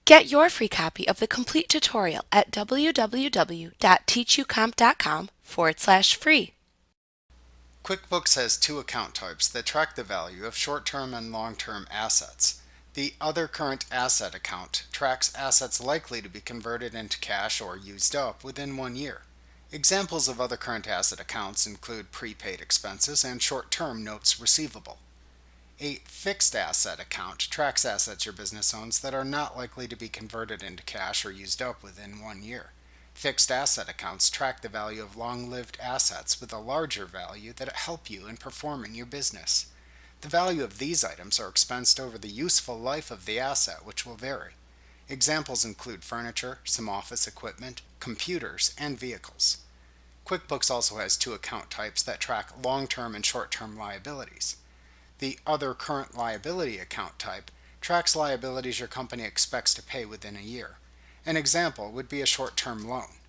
Get your free copy of the complete tutorial at www.teachucomp.com/free. QuickBooks has two account types that track the value of short-term and long-term assets. The Other Current Asset account tracks assets likely to be converted into cash or used up within 1 year. Examples of other current asset accounts include prepaid expenses and short-term notes receivable. A Fixed Asset account tracks assets your business owns that are not likely to be converted into cash or used up within 1 year. Fixed asset accounts track the value of long-lived assets with a larger value that help you in performing your business. The value of these items are expensed over the useful life of the asset, which will vary. Examples include furniture, some office equipment, computers, and vehicles. QuickBooks also has two account types that track long-term and short-term liabilities. The Other Current Liability account type tracks liabilities your company expects to pay within a year. An example would be a short-term loan.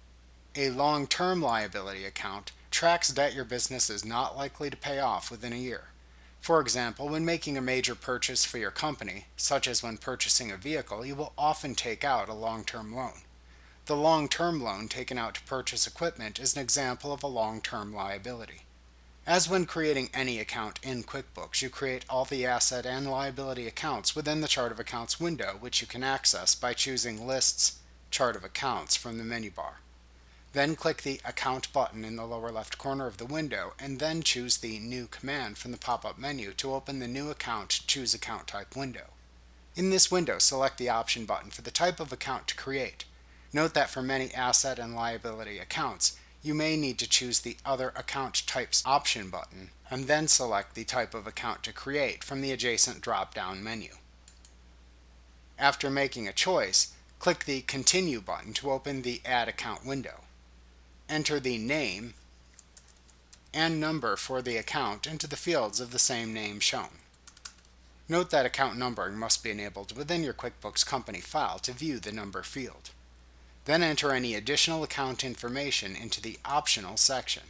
A Long-Term Liability account tracks debt your business is not likely to pay off within a year. For example, when making a major purchase for your company, such as when purchasing a vehicle, you will often take out a long-term loan. The long-term loan taken out to purchase equipment is an example of a long-term liability. As when creating any account in QuickBooks, you create all the asset and liability accounts within the Chart of Accounts window, which you can access by choosing Lists, Chart of Accounts from the menu bar. Then click the Account button in the lower left corner of the window, and then choose the New command from the pop-up menu to open the New Account Choose Account Type window. In this window, select the Option button for the type of account to create. Note that for many asset and liability accounts, you may need to choose the Other Account Types option button, and then select the type of account to create from the adjacent drop-down menu. After making a choice, click the Continue button to open the Add Account window. Enter the name and number for the account into the fields of the same name shown. Note that account numbering must be enabled within your QuickBooks company file to view the number field. Then enter any additional account information into the Optional section.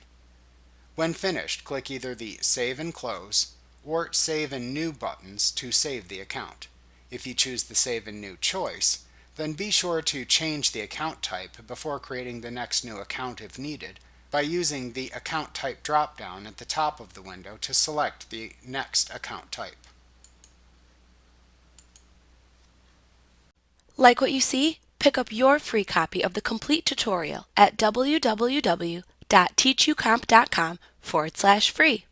When finished, click either the Save and Close or Save and New buttons to save the account. If you choose the Save and New choice, then be sure to change the account type before creating the next new account if needed by using the Account Type drop-down at the top of the window to select the next account type. Like what you see? Pick up your free copy of the complete tutorial at www.teachucomp.com/free.